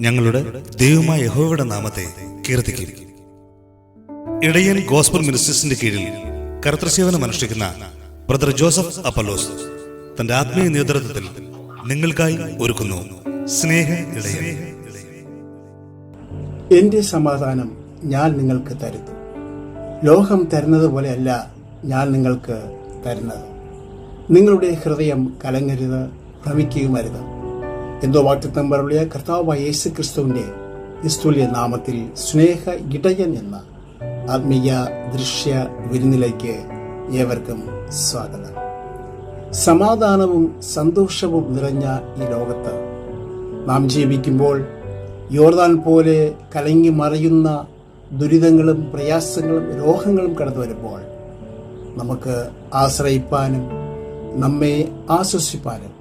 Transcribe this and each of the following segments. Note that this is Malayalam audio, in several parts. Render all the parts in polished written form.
ഞങ്ങളുടെ ദൈവമായ യഹോവയുടെ നാമത്തെ കീർത്തിക്കും. ഇടയൻ ഗോസ്ബൽ മിനിസ്ട്രീസിന്റെ കീഴിൽ കർത്തൃസേവനം അനുഷ്ഠിക്കുന്ന ബ്രദർ ജോസഫ് അപ്പലോസ് തന്റെ ആത്മീയ നേതൃത്വത്തിൽ നിങ്ങൾക്കായി ഒരുക്കുന്നു സ്നേഹ ഇടയൻ. എന്റെ സമാധാനം ഞാൻ നിങ്ങൾക്ക് തരുന്നു. ലോകം തരുന്നത് പോലെയല്ല ഞാൻ നിങ്ങൾക്ക് തരുന്നത്. നിങ്ങളുടെ ഹൃദയം കലങ്ങരുത്, ഭ്രമിക്കുകയുമരുത്. എന്തോ വാഗ്ദത്തം പറഞ്ഞ കർത്താവായ യേശു ക്രിസ്തുവിന്റെ നിസ്തുല്യ നാമത്തിൽ സ്നേഹ ഇടയൻ എന്ന ആത്മീയ ദൃശ്യ വിരുന്നിലേക്ക് ഏവർക്കും സ്വാഗതം. സമാധാനവും സന്തോഷവും നിറഞ്ഞ ഈ ലോകത്ത് നാം ജീവിക്കുമ്പോൾ യോർദാൻ പോലെ കലങ്ങി മറയുന്ന ദുരിതങ്ങളും പ്രയാസങ്ങളും രോഗങ്ങളും കടന്നു വരുമ്പോൾ നമുക്ക് ആശ്രയിപ്പാനും നമ്മെ ആശ്വസിപ്പാനും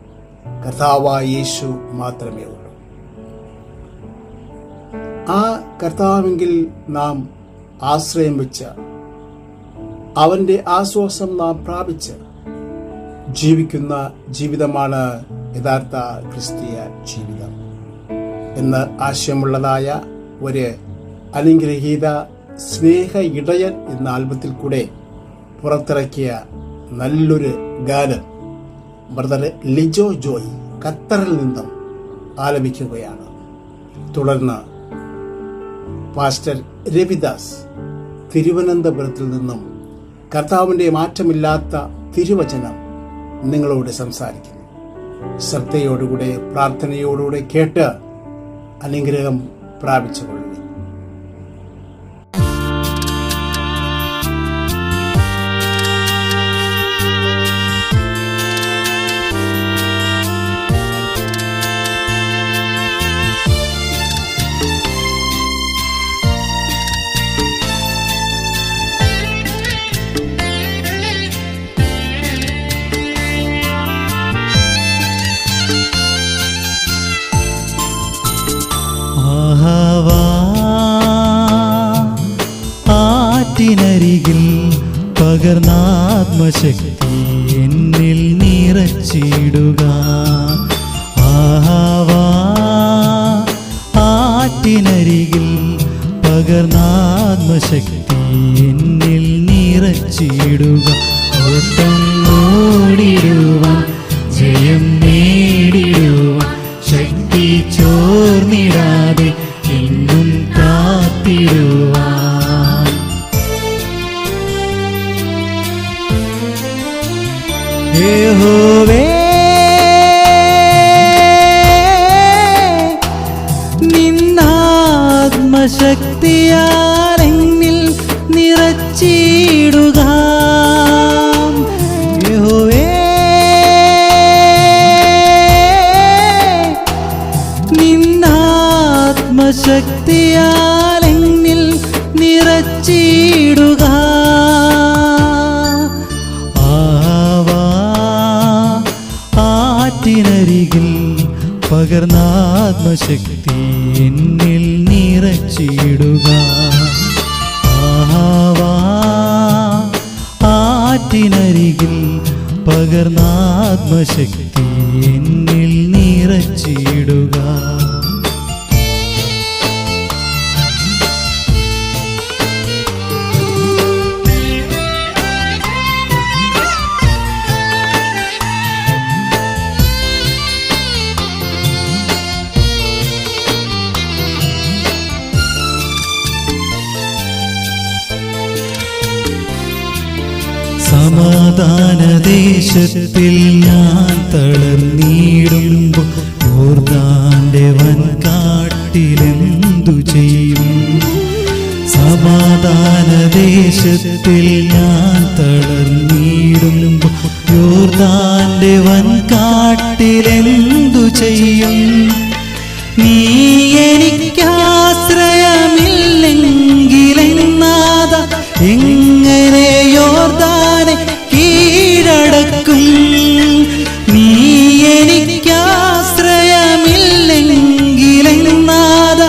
കർത്താവായ യേശു മാത്രമേ ഉള്ളൂ. ആ കർത്താവെങ്കിൽ നാം ആശ്രയം വെച്ച് അവന്റെ ആശ്വാസം നാം പ്രാപിച്ച് ജീവിക്കുന്ന ജീവിതമാണ് യഥാർത്ഥ ക്രിസ്തീയ ജീവിതം എന്ന് ആശയമുള്ളതായ ഒരു അനുഗ്രഹീത സ്നേഹ ഇടയൻ എന്ന ആൽബത്തിൽ കൂടെ പുറത്തിറക്കിയ നല്ലൊരു ഗാനം ബ്രദർ ലിജോ ജോയ് ഖത്തറിൽ നിന്നും ആലപിക്കുകയാണ്. തുടർന്ന് പാസ്റ്റർ രവിദാസ് തിരുവനന്തപുരത്തിൽ നിന്നും കർത്താവിന്റെ മാറ്റമില്ലാത്ത തിരുവചനം നിങ്ങളോട് സംസാരിക്കുന്നു. ശ്രദ്ധയോടുകൂടെ പ്രാർത്ഥനയോടുകൂടെ കേട്ട് അനുഗ്രഹം പ്രാപിച്ചുകൊള്ളുക. ആറ്റിനരികിൽ പകർന്നാത്മശക്തി എന്നിൽ നിറച്ചിടുക. ആഹാവാ ആറ്റിനരികിൽ പകർന്നാത്മശക്തി എന്നിൽ നിറച്ചിടുക. ഓട്ടം ഓടിടുവാൻ ജയം നേടിടുവാൻ ശക്തി ചോർന്നിടാതെ എന്നും കാത്തിടുവാൻ. യഹോവേ നിന്നാത്മശക്തിയാൽ എന്നിൽ നിറച്ചിടുക. യഹോവേ നിന്നാത്മശക്തിയാൽ എന്നിൽ നിറച്ചിടുക. ആറ്റിനരികിൽ പകർന്നാത്മശക്തി എന്നിൽ നിറച്ചിടുക. ആഹാവാ ആറ്റിനരികിൽ പകർന്നാത്മശക്തി എന്നിൽ നിറച്ചിടുക. സമാധാനദേശത്തിൽ ഞാൻ തളർന്നിടുമ്പോൾ യോർദാന്റെ വൻകാട്ടിലെന്തു ചെയ്യും? സമാധാനദേശത്തിൽ ഞാൻ തളർന്നിടുമ്പോൾ യോർദാന്റെ വൻകാട്ടിലെന്തു ചെയ്യും? നീ എനിക്കാശ്രയമില്ലെങ്കിലെന്നാഥ എങ്ങനെ യോർദാനെ കീഴടക്കും? നീ എനിക്കാശ്രയമില്ലെങ്കിലെന്നാഥ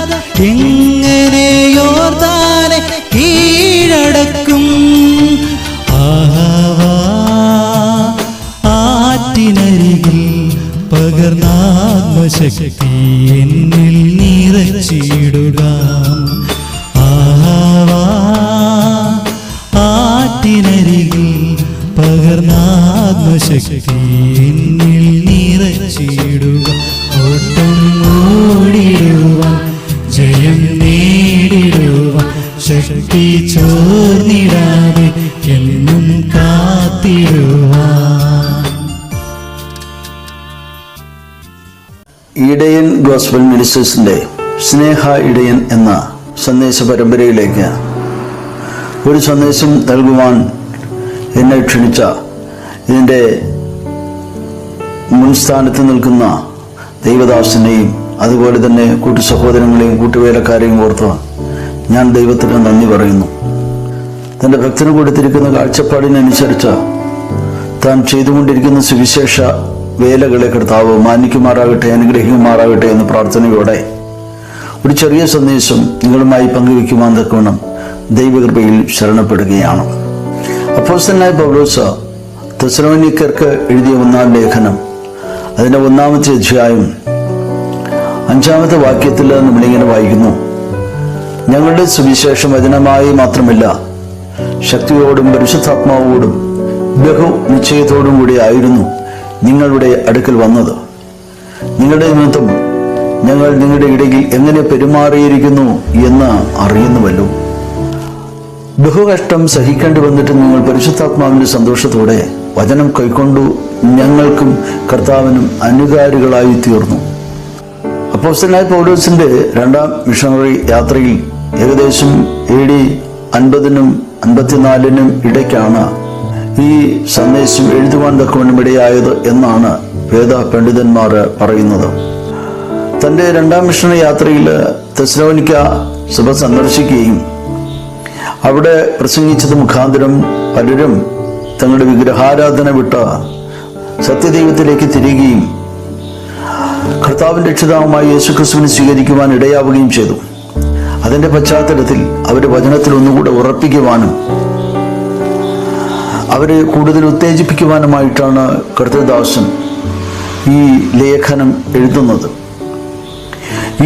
എങ്ങനെ യോർദാനെ കീഴടക്കും? ആഹാവാ ആറ്റിനരികിൽ പകർന്നാത്മശക്തി എന്നിൽ ആത്മശക്തി എന്നിൽ നിറച്ചിടുക, ഓട്ടം ഓടിടുവാൻ ജയം നേടിടുവാൻ ശക്തി ചോർന്നിടാതെ എന്നും കാത്തിടുവാൻ. ഇടയൻ ഗോസ്ബൽ മിനിസ്റ്റേഴ്സിൻ്റെ സ്നേഹ ഇടയൻ എന്ന സന്ദേശ പരമ്പരയിലേക്ക് ഒരു സന്ദേശം നൽകുവാൻ എന്നെ ക്ഷണിച്ച ഇതിൻ്റെ മുൻസ്ഥാനത്ത് നിൽക്കുന്ന ദൈവദാസനെയും അതുപോലെ തന്നെ കൂട്ടു സഹോദരങ്ങളെയും കൂട്ടുവേലക്കാരെയും ഓർത്ത് ഞാൻ ദൈവത്തിന് നന്ദി പറയുന്നു. തൻ്റെ ഭക്തന് കൊടുത്തിരിക്കുന്ന കാഴ്ചപ്പാടിനനുസരിച്ച് താൻ ചെയ്തുകൊണ്ടിരിക്കുന്ന സുവിശേഷ വേലകളെ കർത്താവ് മാനിക്കുമാറാകട്ടെ, അനുഗ്രഹിക്കുമാറാകട്ടെ എന്ന പ്രാർത്ഥനയോടെ ഒരു ചെറിയ സന്ദേശം നിങ്ങളുമായി പങ്കുവയ്ക്കുവാൻ തക്കവണ്ണം ദൈവകൃപയിൽ ശരണപ്പെടുകയാണ്. അപ്പോസ്തലനായ പൗലോസ് തെസ്സലോനിക്കർക്ക് എഴുതിയ 1-ാം ലേഖനം അതിൻ്റെ 1-ാമത്തെ അധ്യായം 5-ാമത്തെ വാക്യത്തിൽ നമ്മളിങ്ങനെ വായിക്കുന്നു: ഞങ്ങളുടെ സുവിശേഷം വചനമായി മാത്രമല്ല, ശക്തിയോടും പരിശുദ്ധാത്മാവോടും ബഹു നിശ്ചയത്തോടും കൂടി ആയിരുന്നു നിങ്ങളുടെ അടുക്കൽ വന്നത്. നിങ്ങളുടെ നിമിത്തം ഞങ്ങൾ നിങ്ങളുടെ ഇടയിൽ എങ്ങനെ പെരുമാറിയിരിക്കുന്നു എന്ന് അറിയുന്നുവല്ലോ. ബഹുകഷ്ടം സഹിക്കേണ്ടി വന്നിട്ട് നിങ്ങൾ പരിശുദ്ധാത്മാവിന്റെ സന്തോഷത്തോടെ വചനം കൈക്കൊണ്ടു ഞങ്ങൾക്കും കർത്താവിനും അനുകാരികളായി തീർന്നു. അപ്പോസ്തലനായ പൗലോസിന്റെ 2-ാം മിഷണറി യാത്രയിൽ ഏകദേശം AD 50-നും 54-നും ഇടയ്ക്കാണ് ഈ സന്ദേശം എഴുതുവാൻ തക്കവണ്ണം ഇടയായത് എന്നാണ് വേദ പണ്ഡിതന്മാർ പറയുന്നത്. തൻ്റെ 2-ാം മിഷണറി യാത്രയിൽ തെസ്സലോനിക്ക സഭ സന്ദർശിക്കുകയും അവിടെ പ്രസംഗിച്ചത് മുഖാന്തരം പലരും തങ്ങളുടെ വിഗ്രഹാരാധന വിട്ട് സത്യദൈവത്തിലേക്ക് തിരികുകയും കർത്താവിൻ്റെ രക്ഷിതാവുമായി യേശുക്രിസ്തുവിനെ സ്വീകരിക്കുവാൻ ഇടയാവുകയും ചെയ്തു. അതിൻ്റെ പശ്ചാത്തലത്തിൽ അവർ വചനത്തിൽ ഒന്നുകൂടെ ഉറപ്പിക്കുവാനും അവരെ കൂടുതൽ ഉത്തേജിപ്പിക്കുവാനുമായിട്ടാണ് കർത്തൃദാസൻ ഈ ലേഖനം എഴുതുന്നത്.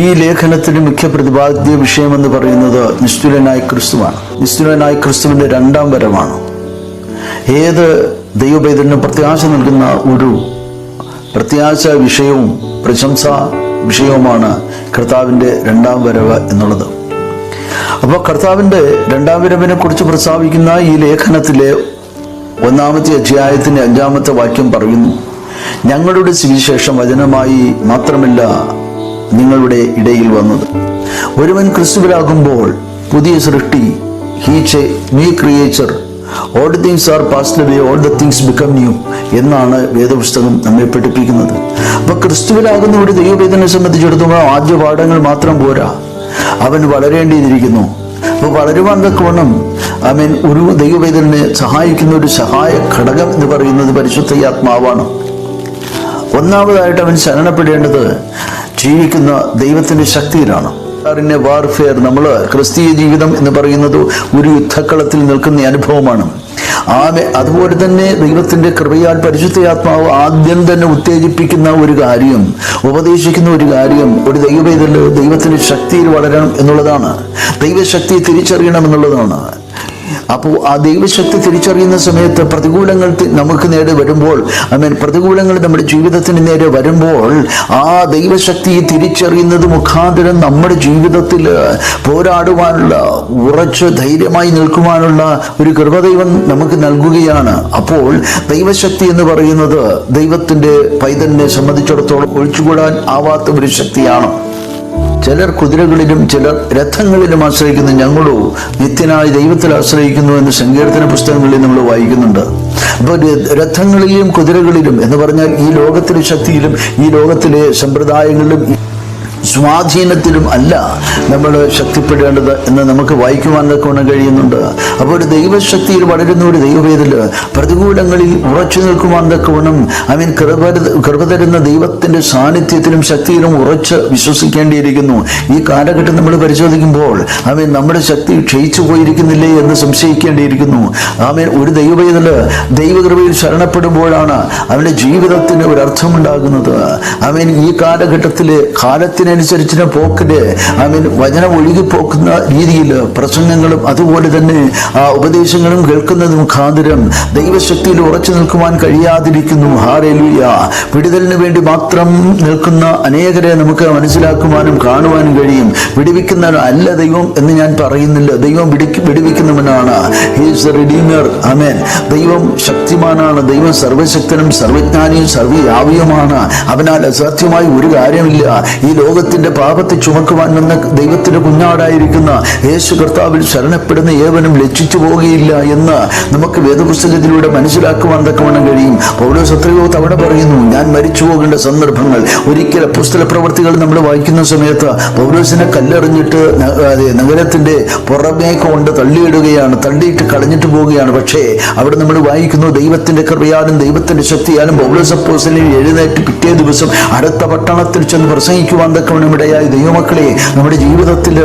ഈ ലേഖനത്തിന് മുഖ്യ പ്രതിപാദ്യ വിഷയമെന്ന് പറയുന്നത് നിസ്തുലനായ ക്രിസ്തുവാണ്. നിസ്തുലനായ ക്രിസ്തുവിൻ്റെ 2-ാം വരവാണ്. ഏത് ദൈവപൈതലിനും പ്രത്യാശ നൽകുന്ന ഒരു പ്രത്യാശ വിഷയവും പ്രശംസാ വിഷയവുമാണ് കർത്താവിൻ്റെ 2-ാം വരവ് എന്നുള്ളത്. അപ്പോൾ കർത്താവിൻ്റെ 2-ാം വരവിനെ കുറിച്ച് പ്രസ്താവിക്കുന്ന ഈ ലേഖനത്തിലെ 1-ാമത്തെ അധ്യായത്തിൻ്റെ 5-ാമത്തെ വാക്യം പറയുന്നു: ഞങ്ങളുടെ സുവിശേഷം വചനമായി മാത്രമല്ല നിങ്ങളുടെ ഇടയിൽ വന്നത്. ഒരുവൻ ക്രിസ്തുവിലാകുമ്പോൾ പുതിയ സൃഷ്ടി, he's A new creature, all the things are passed away, all the things become new എന്നാണ് വേദപുസ്തകം നമ്മെ പഠിപ്പിക്കുന്നത്. അപ്പൊ ക്രിസ്തുവിലാകുന്ന ഒരു ദൈവവേദനെ സംബന്ധിച്ചിടത്തോളം ആദ്യ പാഠങ്ങൾ മാത്രം പോരാ, അവൻ വളരേണ്ടിയിരിക്കുന്നു. അപ്പോൾ വളരുവാൻ തക്കവണ്ണം ഒരു ദൈവവേദനെ സഹായിക്കുന്ന ഒരു സഹായ ഘടകം എന്ന് പറയുന്നത് പരിശുദ്ധ ആത്മാവാണ്. ഒന്നാമതായിട്ട് അവൻ ശരണപ്പെടേണ്ടത് ജീവിക്കുന്ന ദൈവത്തിന്റെ ശക്തിയിലാണ്. വാർഫെയർ, നമ്മൾ ക്രിസ്തീയ ജീവിതം എന്ന് പറയുന്നത് ഒരു യുദ്ധക്കളത്തിൽ നിൽക്കുന്ന അനുഭവമാണ്. അതുപോലെ തന്നെ ദൈവത്തിന്റെ കൃപയാൽ പരിശുദ്ധാത്മാവ് ആദ്യം തന്നെ ഉത്തേജിപ്പിക്കുന്ന ഒരു കാര്യം, ഉപദേശിക്കുന്ന ഒരു കാര്യം, ഒരു ദൈവവേദന ദൈവത്തിന്റെ ശക്തിയിൽ വളരണം എന്നുള്ളതാണ്. ദൈവശക്തി തിരിച്ചറിയണം എന്നുള്ളതാണ്. അപ്പോൾ ആ ദൈവശക്തി തിരിച്ചറിയുന്ന സമയത്ത് പ്രതികൂലങ്ങൾ നമുക്ക് നേരെ വരുമ്പോൾ, പ്രതികൂലങ്ങൾ നമ്മുടെ ജീവിതത്തിന് നേരെ വരുമ്പോൾ ആ ദൈവശക്തി തിരിച്ചറിയുന്നത് മുഖാന്തരം നമ്മുടെ ജീവിതത്തിൽ പോരാടുവാനുള്ള, ഉറച്ച് ധൈര്യമായി നിൽക്കുവാനുള്ള ഒരു കൃപദൈവം നമുക്ക് നൽകുകയാണ്. അപ്പോൾ ദൈവശക്തി എന്ന് പറയുന്നത് ദൈവത്തിന്റെ പൈതലിനെ സംബന്ധിച്ചിടത്തോളം ഒഴിച്ചുകൂടാൻ ആവാത്ത ഒരു ശക്തിയാണ്. ചിലർ കുതിരകളിലും ചിലർ രഥങ്ങളിലും ആശ്രയിക്കുന്നു, ഞങ്ങളോ നിത്യനായ ദൈവത്തിൽ ആശ്രയിക്കുന്നു എന്ന് സങ്കീർത്തന പുസ്തകങ്ങളിൽ നമ്മൾ വായിക്കുന്നുണ്ട്. അപ്പോൾ രഥങ്ങളിലും കുതിരകളിലും എന്ന് പറഞ്ഞാൽ ഈ ലോകത്തിലെ ശക്തിയിലും ഈ ലോകത്തിലെ സമ്പ്രദായങ്ങളിലും സ്വാധീനത്തിലും അല്ല നമ്മൾ ശക്തിപ്പെടേണ്ടത് എന്ന് നമുക്ക് വായിക്കുവാൻ തക്കവണ്ണം കഴിയുന്നുണ്ട്. അപ്പോൾ ഒരു ദൈവശക്തിയിൽ വളരുന്ന ഒരു ദൈവവേദന പ്രതികൂലങ്ങളിൽ ഉറച്ചു നിൽക്കുവാൻ തക്കവണ്ണം കൃപ തരുന്ന ദൈവത്തിന്റെ സാന്നിധ്യത്തിലും ശക്തിയിലും ഉറച്ച് വിശ്വസിക്കേണ്ടിയിരിക്കുന്നു. ഈ കാലഘട്ടം നമ്മൾ പരിശോധിക്കുമ്പോൾ നമ്മുടെ ശക്തി ക്ഷയിച്ചു പോയിരിക്കുന്നില്ലേ എന്ന് സംശയിക്കേണ്ടിയിരിക്കുന്നു. ഒരു ദൈവവേദന ദൈവകൃപയിൽ ശരണപ്പെടുമ്പോഴാണ് അവന്റെ ജീവിതത്തിന് ഒരർത്ഥമുണ്ടാകുന്നത്. ഈ കാലഘട്ടത്തിലെ കാലത്തിനനുസരിച്ച് അനുസരിച്ചിട്ട് പോക്കില് വചനം ഒഴുകിപ്പോക്കുന്ന രീതിയിൽ പ്രസംഗങ്ങളും അതുപോലെ തന്നെ ഉപദേശങ്ങളും കേൾക്കുന്നത് മുഖാന്തരം ദൈവശക്തിയിൽ ഉറച്ചു നിൽക്കുവാൻ കഴിയാതിരിക്കുന്നു. ഹല്ലേലൂയ. വിടുതലിന് വേണ്ടി മാത്രം നിൽക്കുന്ന അനേകരെ നമുക്ക് മനസ്സിലാക്കുവാനും കാണുവാനും കഴിയും. വിടുവിക്കുന്നവൻ അല്ല ദൈവം എന്ന് ഞാൻ പറയുന്നില്ല. ദൈവം വിടുവിക്കുന്നവനാണ്. He is a redeemer. ആമേൻ. ദൈവം ശക്തിമാനാണ്. ദൈവം സർവശക്തനും സർവജ്ഞാനിയും സർവ്വയാവിയുമാണ്. അവനാൽ അസാധ്യമായി ഒരു കാര്യമില്ല. ഈ ലോകത്തിന്റെ പാപത്തെ ചുമക്കുവാൻ വന്ന ദൈവത്തിന്റെ കുഞ്ഞാടായിരിക്കുന്ന യേശു കർത്താവിൽ ശരണപ്പെടുന്ന ഏവനും ലജ്ജിച്ചു പോകുകയില്ല എന്ന് നമുക്ക് വേദപുസ്തകത്തിലൂടെ മനസ്സിലാക്കുവാൻ തക്കവണ്ണം കഴിയും. പൗലോസ് എത്രയോ തവണ പറയുന്നു, ഞാൻ മരിച്ചു പോകേണ്ട സന്ദർഭങ്ങൾ. ഒരിക്കൽ അപ്പോസ്തല പ്രവർത്തികൾ നമ്മൾ വായിക്കുന്ന സമയത്ത് പൗലോസിനെ കല്ലെറിഞ്ഞിട്ട് നഗരത്തിന്റെ പുറമേ കൊണ്ട് തള്ളിയിടുകയാണ്, തള്ളിയിട്ട് കളഞ്ഞിട്ട് പോവുകയാണ്. പക്ഷേ അവിടെ നമ്മൾ വായിക്കുന്നു, ദൈവത്തിന്റെ കൃപയാലും ദൈവത്തിന്റെ ശക്തിയാലും പൗലോസ് അപ്പോസ്തലൻ എഴുന്നേറ്റ് പിറ്റേ ദിവസം അടുത്ത പട്ടണത്തിൽ ചെന്ന് പ്രസംഗിക്കുവാൻ തക്കവണ്ണം ഇടയായി. ദൈവമക്കളെ, നമ്മുടെ ജീവിതത്തിൽ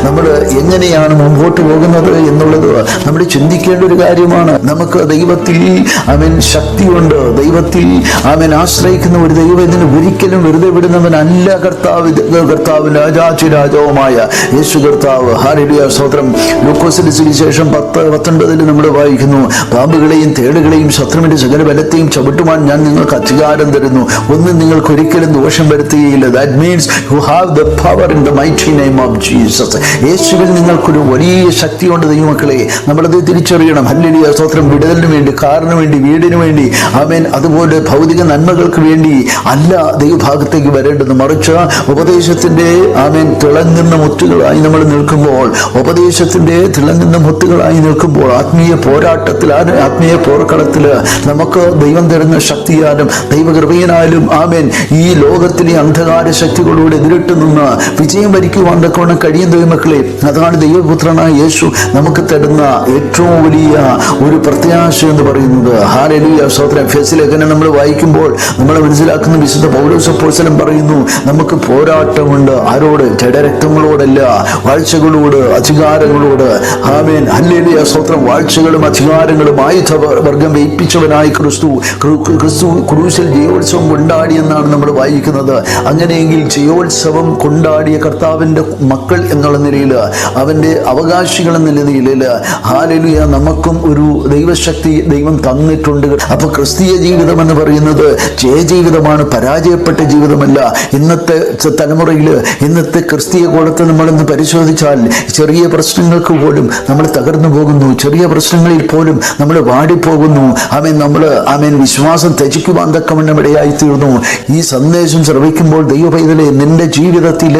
നമ്മൾ എങ്ങനെയാണ് മുമ്പോട്ട് പോകുന്നത് എന്നുള്ളത് നമ്മൾ ചിന്തിക്കേണ്ട ഒരു കാര്യമാണ്. നമുക്ക് ദൈവത്തിൽ ശക്തിയുണ്ട്. ദൈവത്തിൽ ആശ്രയിക്കുന്ന ഒരു ദൈവം ഇതിന് ഒരിക്കലും വെറുതെ വിടുന്നവനല്ല. കർത്താവ് രാജാവുമായ യേശു കർത്താവ്. ഹല്ലേലൂയ, സ്തോത്രം. ലൂക്കോസിന്റെ സുവിശേഷം 10:19 നമ്മൾ വായിക്കുന്നു, പാമ്പുകളെയും തേളുകളെയും ശത്രുവിന്റെ സകല ബലത്തെയും ചവിട്ടുവാൻ ഞാൻ നിങ്ങൾക്ക് അധികാരം തരുന്നു, ഒന്നും നിങ്ങൾക്ക് ഒരിക്കലും ദോഷം വരുത്തുകയില്ല. That means you have the power in the mighty name of Jesus. യേശുവിൽ നിങ്ങൾക്കൊരു വലിയ ശക്തിയുണ്ട് ദൈവമക്കളെ. നമ്മളത് തിരിച്ചറിയണം. ഹല്ലേലൂയ, സ്തോത്രം. വിടുതലിന് വേണ്ടി, കാറിന് വേണ്ടി, വീടിന് വേണ്ടി, ആമേൻ, അതുപോലെ ഭൗതിക നന്മകൾക്ക് വേണ്ടി അല്ല ദൈവഭാഗത്തേക്ക് വരേണ്ടത്. മറിച്ച് ഉപദേശത്തിന്റെ തിളങ്ങുന്ന മുത്തുകളായി നമ്മൾ നിൽക്കുമ്പോൾ, ഉപദേശത്തിന്റെ തിളങ്ങുന്ന മുത്തുകളായി നിൽക്കുമ്പോൾ, ആത്മീയ പോരാട്ടത്തിൽ, ആത്മീയ പോർക്കളത്തിൽ നമുക്ക് ദൈവം തരുന്ന ശക്തിയാലും ദൈവകൃപയാലും ഈ ലോകത്തിലെ അന്ധകാര ശക്തികളോട് എതിരിട്ട് നിന്ന് വിജയം വരിക്കുവാൻ തക്കവണ്ണം കഴിയും ദൈവമക്കളെ. അതാണ് ദൈവപുത്രനായ യേശു നമുക്ക് തരുന്ന ഏറ്റവും വലിയ ഒരു പ്രത്യാശ എന്ന് പറയുന്നത്. ഹല്ലേലൂയ, സ്തോത്രം. എഫേസ്യ ലേഖനം നമ്മൾ വായിക്കുമ്പോൾ നമ്മൾ മനസ്സിലാക്കുന്ന വിശുദ്ധ പൗലോസ് അപ്പോസ്തലൻ പറയുന്നു, നമുക്ക് പോരാട്ടമുണ്ട്. ആരോട്? ജഡരക്തങ്ങളോടല്ല, വാഴ്ചകളോട്, അധികാരങ്ങളോട്. ആമേൻ. ഹല്ലേലൂയ, സ്തോത്രം. വാഴ്ചകളും അധികാരങ്ങളും ആയുധ വർഗം ഏൽപ്പിച്ചവനായി ക്രിസ്തു ക്രൂശിൽ ജയോത്സവം കൊണ്ടാടി എന്നാണ് നമ്മൾ വായിക്കുന്നത്. അങ്ങനെയെങ്കിൽ ജയോത്സവം കൊണ്ടാടിയ കർത്താവിന്റെ മക്കൾ എന്നുള്ള നിലയിൽ, അവന്റെ അവകാശികൾ എന്ന നിലയിൽ, ഹല്ലേലൂയ, നമുക്കും ഒരു ദൈവശക്തി ദൈവം തന്നിട്ടുണ്ട്. അപ്പൊ ക്രിസ്തീയ ജീവിതം എന്ന് പറയുന്നത് ജയജീവിതമാണ്, പരാജയപ്പെട്ട ജീവിതമല്ല. ഇന്നത്തെ തലമുറയിൽ, ഇന്നത്തെ ക്രിസ്തീയ കോളത്തെ നമ്മളൊന്ന് പരിശോധിച്ചാൽ ചെറിയ പ്രശ്നങ്ങൾക്ക് പോലും നമ്മൾ തകർന്നു പോകുന്നു. ചെറിയ പ്രശ്നങ്ങളിൽ പോലും നമ്മൾ വാടിപ്പോകുന്നു. നമ്മൾ വിശ്വാസം ത്യജിക്കുവാൻ തക്കവണ്ണം ഇടയായി തീർന്നു. ഈ സന്ദേശം ശ്രവിക്കുമ്പോൾ ദൈവപൈതലെ, നിന്റെ ജീവിതത്തിൽ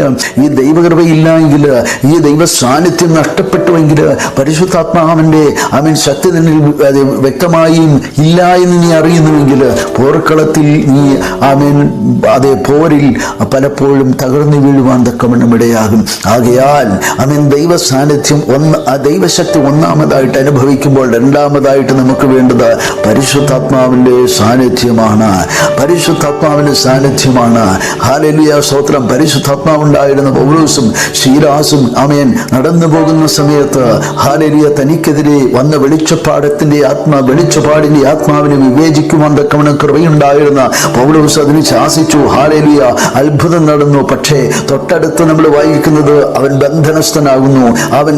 ഈ ദൈവകൃപയില്ല എങ്കിൽ, ഈ ദൈവ സാന്നിധ്യം നഷ്ടപ്പെട്ടുവെങ്കിൽ, പരിശുദ്ധാത്മാവിന്റെ ശക്തി നിന്നിൽ വ്യക്തമായും ഇല്ല എന്ന് നീ അറിയുന്നുവെങ്കിൽ, പോർക്കളത്തിൽ നീ പോരിൽ പലപ്പോഴും തകർന്നു വീഴുവാൻ തക്കവണ്ണം ഇടയാകും. ആകയാൽ ദൈവ സാന്നിധ്യം ദൈവശക്തി ഒന്നാമതായിട്ട് അനുഭവിക്കുമ്പോൾ, രണ്ടാമതായിട്ട് നമുക്ക് വേണ്ടത് പരിശുദ്ധാത്മാവിന്റെ സാന്നിധ്യമാണ്. പരിശുദ്ധാത്മാവിന്റെ സാന്നിധ്യമാണ്. ഹല്ലേലൂയ, സ്തോത്രം. പരിശുദ്ധാത്മാവുണ്ടായിരുന്ന പൗലോസും ശീലാസും നടന്നു പോകുന്ന സമയത്ത്, ഹല്ലേലൂയ, തനിക്കെതിരെ വന്ന വെളിച്ചപ്പാടിന്റെ ആത്മാവിനെ വിവേചിക്കുവാൻ തക്കവണ്ണം കൃപയുണ്ടായിരുന്ന പൗലോസ് അതിന് ശാസിച്ചു. ഹല്ലേലൂയ, അത്ഭുതം നടന്നു. പക്ഷേ തൊട്ടടുത്ത് നമ്മൾ വായിക്കുന്നത് അവൻ ബന്ധനസ്ഥനാകുന്നു. അവൻ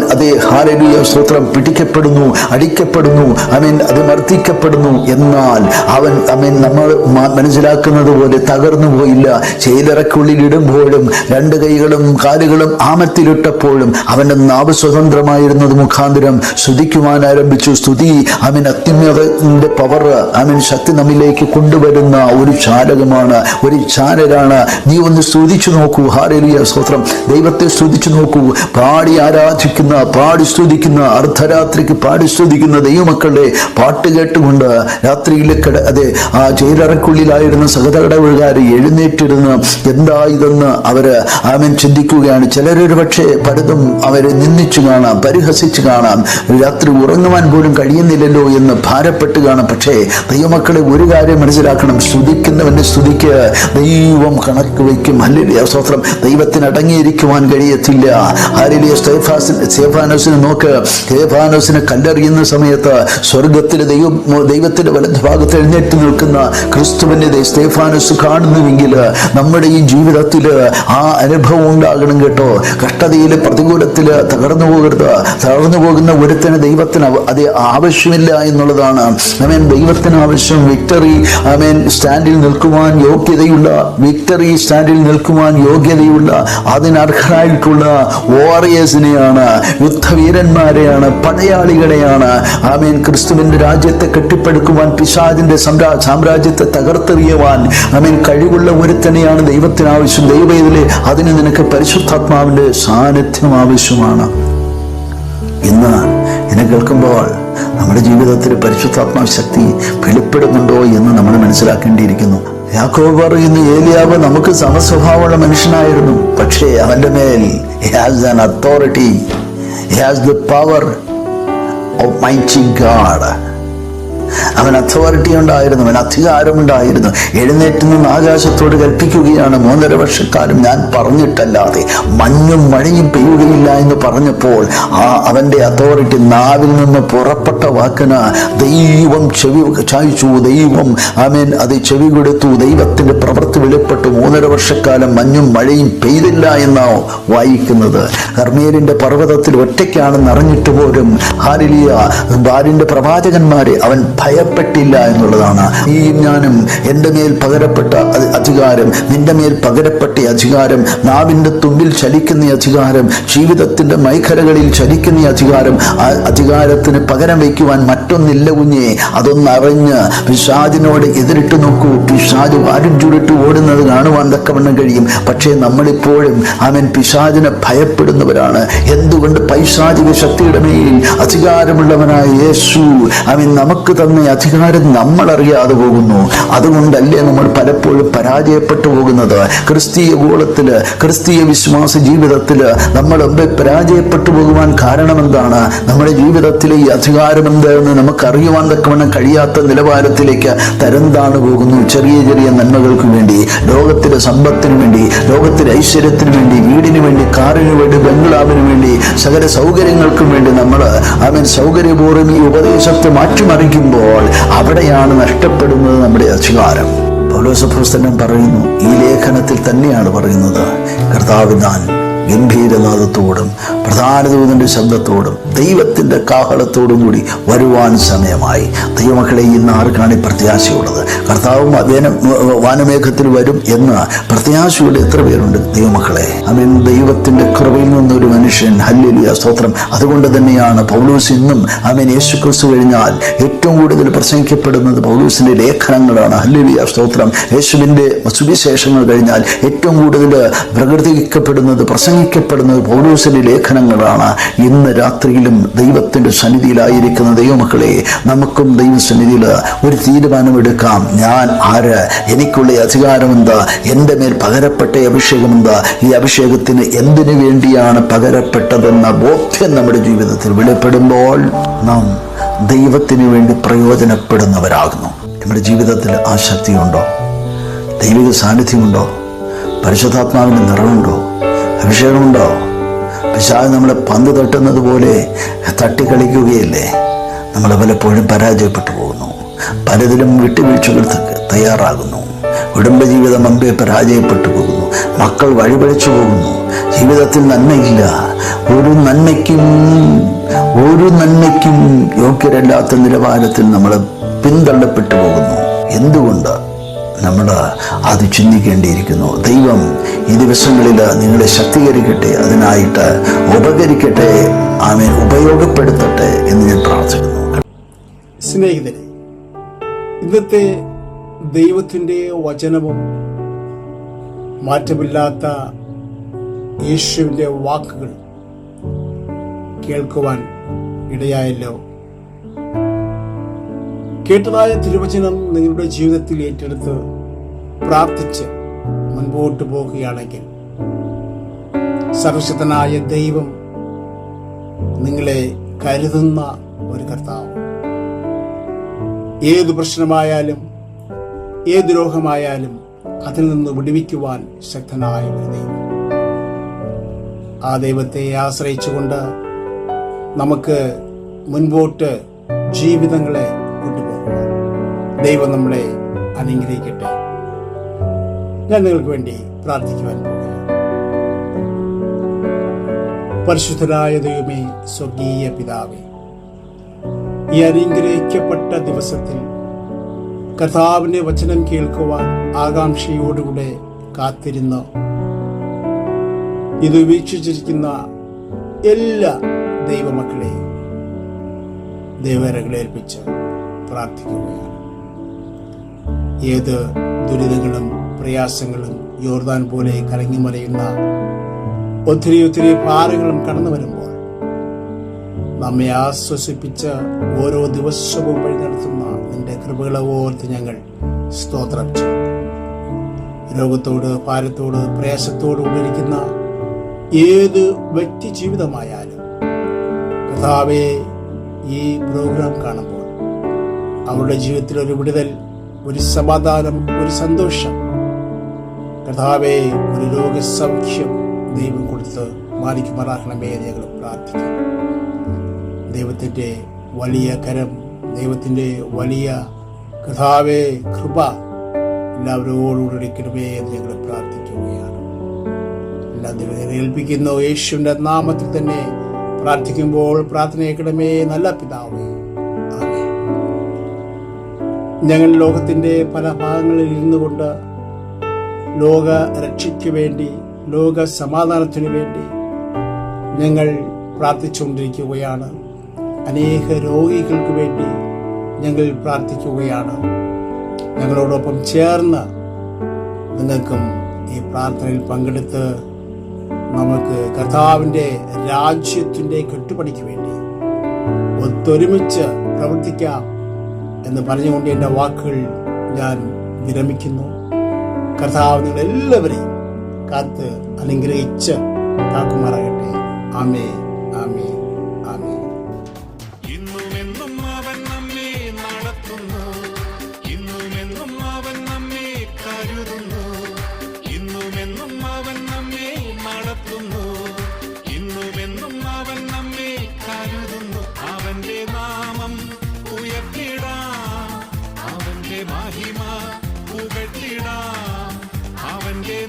ഹല്ലേലൂയ, സ്തോത്രം, പിടിക്കപ്പെടുന്നു, അടിക്കപ്പെടുന്നു, അത് മർദ്ദിക്കപ്പെടുന്നു. എന്നാൽ അവൻ നമ്മൾ മനസ്സിലാക്കുന്നത് പോലെ തകർന്നു പോയില്ല. ജയിലറയ്ക്കുള്ളിൽ ഇടുമ്പോഴും, രണ്ട് കൈകളും കാലുകളും ആമത്തിലിട്ടപ്പോഴും അവന്റെ നാവ് സ്വതന്ത്രമായിരുന്നത് മുഖാന്തരം സ്തുതിക്കുവാൻ ആരംഭിച്ചു. സ്തുതി അത്യുന്നതന്റെ പവർ, ശക്തി നമ്മിലേക്ക് കൊണ്ടുവരുന്ന ഒരു ചാലകമാണ്, ഒരു ചാനലാണ്. നീ ഒന്ന് സ്തുതിച്ചു നോക്കൂ. ഹല്ലേലൂയ, സ്തോത്രം. ദൈവത്തെ സ്തുതിച്ചു നോക്കൂ. പാടി ആരാധിക്കുന്ന, പാടി സ്തുതിക്കുന്ന, അർദ്ധരാത്രിക്ക് പാടി സ്തുതിക്കുന്ന ദൈവമക്കളുടെ പാട്ട് കേട്ടുകൊണ്ട് രാത്രിയിലെ ആ ജയിലറയ്ക്കുള്ളിലായിരുന്ന സഹതടവുകാർ എഴുന്നേറ്റിരുന്ന് എന്താ ഇതെന്ന് അവര് ചിന്തിക്കുകയാണ്. ചിലരൊരു പക്ഷേ പലതും അവരെ നിന്ദിച്ചു കാണാം, പരിഹസിച്ചു കാണാം, രാത്രി ഉറങ്ങുവാൻ പോലും കഴിയുന്നില്ലല്ലോ എന്ന് ഭാരപ്പെട്ട് കാണാം. പക്ഷേ ദൈവമക്കളെ, ഒരു കാര്യം മനസ്സിലാക്കണം, സ്തുതിക്കുന്നവന്റെ സ്തുതിക്ക് ദൈവം കണക്ക് വയ്ക്കും. ഹല്ലേലൂയ, സ്തോത്രം. ദൈവത്തിന് അടങ്ങിയിരിക്കുവാൻ കഴിയത്തില്ല. ഹല്ലേലൂയ. സ്തെഫാനോസിനെ നോക്ക്. സ്തെഫാനോസിനെ കല്ലെറിയുന്ന സമയത്ത് സ്വർഗത്തിലെ ദൈവത്തിന്റെ വലതുഭാഗത്ത് എഴുന്നേറ്റ് നിൽക്കുന്ന ക്രിസ്തുവിനെ സ്തെഫാനോസ് കാണുന്നുവെങ്കിൽ, നമ്മുടെ ഈ ജീവിതത്തിൽ ആ അനുഭവം ഉണ്ടാകണം കേട്ടോ. കഷ്ടതയിൽ പ്രതികൂലത്തിൽ തകർന്നു പോകുന്ന ഒരുത്തിന് ദൈവത്തിന് അത് ആവശ്യമില്ല എന്നുള്ളതാണ്. ആമേൻ. ദൈവത്തിന് ആവശ്യം വിക്ടറി സ്റ്റാൻഡിൽ നിൽക്കുവാൻ യോഗ്യതയുള്ള അതിനർഹരായിട്ടുള്ള വാറിയേഴ്സിനെയാണ്, യുദ്ധവീരന്മാരെയാണ്, പടയാളികളെയാണ്. ആമേൻ. ക്രിസ്തുവിന്റെ രാജ്യത്തെ കെട്ടിപ്പടുക്കുവാൻ, പിശാചിന്റെ സാമ്രാജ്യത്തെ തകർത്തെറിയുവാൻ കഴിവുള്ള ഒരുത്തനെയാണ് ദൈവത്തിന് ആവശ്യം. ദൈവത്തിലെ അതിന് നിനക്ക് പരിശുദ്ധാത്മാവിന്റെ സാന്നിധ്യം ആവശ്യമാണ്. ഇന്ന് എന്നെ കേൾക്കുമ്പോൾ നമ്മുടെ ജീവിതത്തിൽ പരിശുദ്ധാത്മാവ് ശക്തി വെളിപ്പെടുന്നുണ്ടോ എന്ന് നമ്മൾ മനസ്സിലാക്കേണ്ടിയിരിക്കുന്നു. യാക്കോബ് പറയുന്നു, ഏലിയാവ് നമുക്ക് സമസ്വഭാവമുള്ള മനുഷ്യനായിരുന്നു, പക്ഷേ അവന്റെ മേൽ he has an authority, he has the power of mighty God. അവൻ അതോറിറ്റി ഉണ്ടായിരുന്നു, അവൻ അധികാരമുണ്ടായിരുന്നു. എഴുന്നേറ്റ് നിന്ന് ആകാശത്തോട് കൽപ്പിക്കുകയാണ്, 3.5 വർഷക്കാലം ഞാൻ പറഞ്ഞിട്ടല്ലാതെ മഞ്ഞും മഴയും പെയ്യുകയില്ല എന്ന് പറഞ്ഞപ്പോൾ അവന്റെ അതോറിറ്റി, നാവിൽ നിന്ന് പുറപ്പെട്ട വാക്കിന് ദൈവം ചെവി ചായ്ച്ചു. ദൈവം അത് ചെവി കൊടുത്തു. ദൈവത്തിന്റെ പ്രവൃത്തി വെളിപ്പെട്ടു. 3.5 വർഷക്കാലം മഞ്ഞും മഴയും പെയ്തില്ല എന്നാണ് വായിക്കുന്നത്. കർമ്മേലിന്റെ പർവ്വതത്തിൽ ഒറ്റയ്ക്കാണെന്ന് അറിഞ്ഞിട്ട് പോലും ബാലിന്റെ പ്രവാചകന്മാരെ അവൻ ഭയപ്പെട്ടില്ല എന്നുള്ളതാണ്. നീയും ഞാനും എൻ്റെ മേൽ പകരപ്പെട്ട അധികാരം, നിന്റെ മേൽ പകരപ്പെട്ട അധികാരം, നാവിൻ്റെ തുമ്പിൽ ചലിക്കുന്ന അധികാരം, ജീവിതത്തിൻ്റെ മൈഖരകളിൽ ചലിക്കുന്ന അധികാരം, ആ അധികാരത്തിന് പകരം വയ്ക്കുവാൻ മറ്റൊന്നില്ല കുഞ്ഞേ. അതൊന്നറിഞ്ഞ് പിശാചിനോട് എതിരിട്ട് നോക്കൂ. പിശാച് വാരും ചുരുട്ട് ഓടുന്നത് കാണുവാൻ തക്കവണ്ണം കഴിയും. പക്ഷേ നമ്മളിപ്പോഴും പിശാചിനെ ഭയപ്പെടുന്നവരാണ്. എന്തുകൊണ്ട്? പൈശാചിക ശക്തിയുടെ മേൽ അധികാരമുള്ളവനായ യേശു നമുക്ക് തന്ന അധികാരം നമ്മൾ അറിയാതെ പോകുന്നു. അതുകൊണ്ടല്ലേ നമ്മൾ പലപ്പോഴും പരാജയപ്പെട്ടു പോകുന്നത്. ക്രിസ്തീയ ഗോളത്തില്, ക്രിസ്തീയ വിശ്വാസ ജീവിതത്തില് നമ്മൾ പരാജയപ്പെട്ടു പോകുവാൻ കാരണം എന്താണ്? നമ്മുടെ ജീവിതത്തിലെ ഈ അധികാരം എന്താണെന്ന് നമുക്ക് അറിയുവാൻ തക്കവണ്ണം കഴിയാത്ത നിലവാരത്തിലേക്ക് തരംതാണു പോകുന്നു. ചെറിയ ചെറിയ നന്മകൾക്ക് വേണ്ടി, ലോകത്തിലെ സമ്പത്തിന് വേണ്ടി, ലോകത്തിലെ ഐശ്വര്യത്തിന് വേണ്ടി, വീടിന് വേണ്ടി, കാറിന് വേണ്ടി, ബംഗ്ലാവിന് വേണ്ടി, സകല സൗകര്യങ്ങൾക്കും വേണ്ടി നമ്മൾ സൗകര്യപൂർവ്വം ഈ ഉപദേശത്തെ മാറ്റിമറിക്കുമ്പോൾ അവിടെയാണ് നഷ്ടപ്പെടുന്നത് നമ്മുടെ അധികാരം. പൗലോസ് അപ്പോസ്തലൻ പറയുന്നു, ഈ ലേഖനത്തിൽ തന്നെയാണ് പറയുന്നത്, കർത്താവ് താൻ ഗംഭീരനാദത്തോടും പ്രധാന ദൂതന്റെ ശബ്ദത്തോടും ദൈവത്തിന്റെ കാഹളത്തോടും കൂടി വരുവാൻ സമയമായി. ദൈവമക്കളെ, ഇന്ന് ആർക്കാണ് പ്രത്യാശയുള്ളത്? കർത്താവ് വാനമേഘത്തിൽ വരും എന്ന പ്രത്യാശയുടെ എത്ര പേരുണ്ട് ദൈവമക്കളെ? ദൈവത്തിന്റെ കൃപയിൽ നിന്നൊരു മനുഷ്യൻ, ഹല്ലേലൂയ, സ്തോത്രം. അതുകൊണ്ട് തന്നെയാണ് പൗലോസ് ഇന്നും യേശുക്രിസ്തു കഴിഞ്ഞാൽ ഏറ്റവും കൂടുതൽ പ്രസംഗിക്കപ്പെടുന്നത് പൗലോസിന്റെ ലേഖനങ്ങളാണ്. ഹല്ലേലൂയ, സ്തോത്രം. യേശുവിന്റെ സുവിശേഷങ്ങൾ കഴിഞ്ഞാൽ ഏറ്റവും കൂടുതൽ പ്രകീർത്തിക്കപ്പെടുന്നത്, പ്രസംഗിക്കപ്പെടുന്നത് പൗലോസിന്റെ ലേഖനങ്ങളാണ്. ഇന്ന് രാത്രിയിലും ദൈവത്തിന്റെ സന്നിധിയിലായിരിക്കുന്ന ദൈവമക്കളെ, നമുക്കും ദൈവസന്നിധിയിൽ ഒരു തീരുമാനമെടുക്കാം. ഞാൻ ആര്? എനിക്കുള്ള അധികാരമെന്താ? എൻ്റെ മേൽ പകരപ്പെട്ട അഭിഷേകമെന്താ? ഈ അഭിഷേകത്തിന് എന്തിനു വേണ്ടിയാണ് പകരപ്പെട്ടതെന്ന ബോധ്യം നമ്മുടെ ജീവിതത്തിൽ വെളിപ്പെടുമ്പോൾ നാം ദൈവത്തിന് വേണ്ടി പ്രയോജനപ്പെടുന്നവരാകുന്നു. നമ്മുടെ ജീവിതത്തിൽ ആ ശക്തിയുണ്ടോ? ദൈവിക സാന്നിധ്യമുണ്ടോ? പരിശുദ്ധാത്മാവിൻ്റെ നിറവുണ്ടോ? അഭിഷേകമുണ്ടോ? പിശാച് നമ്മളെ പന്ത് തട്ടുന്നത് പോലെ തട്ടിക്കളിക്കുകയല്ലേ? നമ്മൾ പലപ്പോഴും പരാജയപ്പെട്ടു പോകുന്നു. പലതിലും വിട്ടുവീഴ്ചകൾ തയ്യാറാകുന്നു. കുടുംബജീവിതം അമ്പേ പരാജയപ്പെട്ടു പോകുന്നു. മക്കൾ വഴിപഴിച്ചു പോകുന്നു. ജീവിതത്തിൽ നന്മയില്ല. ഒരു നന്മയ്ക്കും യോഗ്യരല്ലാത്ത നിലവാരത്തിൽ നമ്മൾ പിന്തള്ളപ്പെട്ടു പോകുന്നു. എന്തുകൊണ്ട്? നമ്മൾ അത് ചിന്തിക്കേണ്ടിയിരിക്കുന്നു. ദൈവം ഈ ദിവസങ്ങളിൽ നിങ്ങളെ ശക്തീകരിക്കട്ടെ, അതിനായിട്ട് ഉപകരിക്കട്ടെ, ഉപയോഗപ്പെടുത്തട്ടെ എന്ന് ഞാൻ പ്രാർത്ഥിക്കുന്നു. സ്നേഹിതരെ, ഇന്നത്തെ ദൈവത്തിൻ്റെ വചനവും മാറ്റമില്ലാത്ത യേശുവിൻ്റെ വാക്കുകൾ കേൾക്കുവാൻ ഇടയായല്ലോ. കേട്ടതായ തിരുവചനം നിങ്ങളുടെ ജീവിതത്തിൽ ഏറ്റെടുത്ത് പ്രാർത്ഥിച്ച് മുൻപോട്ട് പോകുകയാണെങ്കിൽ സർവശക്തനായ ദൈവം നിങ്ങളെ കരുതുന്ന ഒരു കർത്താവ്. ഏതു പ്രശ്നമായാലും ഏത് രോഗമായാലും അതിൽ നിന്ന് വിടുവിക്കുവാൻ ശക്തനായ ഒരു ദൈവം. ആ ദൈവത്തെ ആശ്രയിച്ചുകൊണ്ട് നമുക്ക് മുൻപോട്ട് ജീവിതങ്ങളെ കൊണ്ടുപോകുവാൻ ദൈവം നമ്മളെ അനുഗ്രഹിക്കട്ടെ. ഞാൻ നിങ്ങൾക്ക് വേണ്ടി പ്രാർത്ഥിക്കുവാൻ പോകുകയാണ്. പരിശുദ്ധനായ ദൈവമേ, സ്വർഗീയ പിതാവേ, ഈ അനുഗ്രഹിക്കപ്പെട്ട ദിവസത്തിൽ കർത്താവിൻ്റെ വചനം കേൾക്കുവാൻ ആകാംക്ഷയോടുകൂടെ കാത്തിരുന്ന് ഇത് വീക്ഷിച്ചിരിക്കുന്ന എല്ലാ ദൈവമക്കളെയും ദൈവകരങ്ങളെ ഏൽപ്പിച്ച് പ്രാർത്ഥിക്കുകയാണ്. ഏത് ദുരിതങ്ങളും പ്രയാസങ്ങളും യോർദാൻ പോലെ കലങ്ങി മറിയുന്ന ഒത്തിരി ഭാരങ്ങളും കടന്നു വരുമ്പോൾ നമ്മെ ആശ്വസിപ്പിച്ച് ഓരോ ദിവസവും വഴി നടത്തുന്ന നിന്റെ കൃപകളെ ഓർത്ത് ഞങ്ങൾ സ്തോത്രം ചെയ്യും. രോഗത്തോട്, ഭാരത്തോട്, പ്രയാസത്തോട് കൊണ്ടിരിക്കുന്ന ഏത് വ്യക്തി ജീവിതമായാലും കർത്താവേ, ഈ പ്രോഗ്രാം കാണുമ്പോൾ അവരുടെ ജീവിതത്തിൽ ഒരു വിടുതൽ, ഒരു സമാധാനം, ഒരു സന്തോഷം, കർത്താവേ, ഒരു രോഗസൗഖ്യം ദൈവം കൊടുത്ത് മാനിക്കുമാറാക്കണമേ ഞങ്ങൾ പ്രാർത്ഥിക്കും. ദൈവത്തിൻ്റെ വലിയ കരം, ദൈവത്തിൻ്റെ വലിയ കർത്താവേ കൃപ എല്ലാവരോടുകൂടിക്കണമേ എന്ന് ഞങ്ങൾ പ്രാർത്ഥിക്കുകയാണ്. എല്ലാ ദൈവത്തെ ഏൽപ്പിക്കുന്നു യേശുവിൻ്റെ നാമത്തിൽ തന്നെ പ്രാർത്ഥിക്കുമ്പോൾ പ്രാർത്ഥന കേൾക്കണമേ നല്ല പിതാവേ. ആമേൻ. ഞങ്ങൾ ലോകത്തിൻ്റെ പല ഭാഗങ്ങളിൽ ഇരുന്നു കൊണ്ട് ലോക രക്ഷയ്ക്ക് വേണ്ടി, ലോക സമാധാനത്തിനു വേണ്ടി ഞങ്ങൾ പ്രാർത്ഥിച്ചുകൊണ്ടിരിക്കുകയാണ്. അനേക രോഗികൾക്ക് വേണ്ടി ഞങ്ങൾ പ്രാർത്ഥിക്കുകയാണ്. ഞങ്ങളോടൊപ്പം ചേർന്ന് നിങ്ങൾക്കും ഈ പ്രാർത്ഥനയിൽ പങ്കെടുത്ത് നമുക്ക് കർത്താവിൻ്റെ രാജ്യത്തിൻ്റെ കെട്ടുപണിക്ക് വേണ്ടി ഒത്തൊരുമിച്ച് പ്രവർത്തിക്കാം എന്ന് പറഞ്ഞുകൊണ്ട് എൻ്റെ വാക്കുകൾ ഞാൻ വിരമിക്കുന്നു. കർത്താവ് നിങ്ങളെല്ലാവരെയും കാത്ത് അനുഗ്രഹിച്ച് കാക്കുമാറാകട്ടെ. ആമേൻ, ആമേൻ, ആമേൻ. ഇന്നുമെന്നും അവൻ നമ്മെ നടത്തുന്നു, ഇന്നുമെന്നും അവൻ നമ്മെ കരുതുന്നു, ഇന്നുമെന്നും അവൻ നമ്മെ നടത്തുന്നു, ഇന്നുമെന്നും അവൻ നമ്മെ കരുതുന്നു. അവന്റെ നാമം ഉയർത്തിടാം, അവന്റെ മഹിമ പുകഴ്ത്തിടാം, അവന്റെ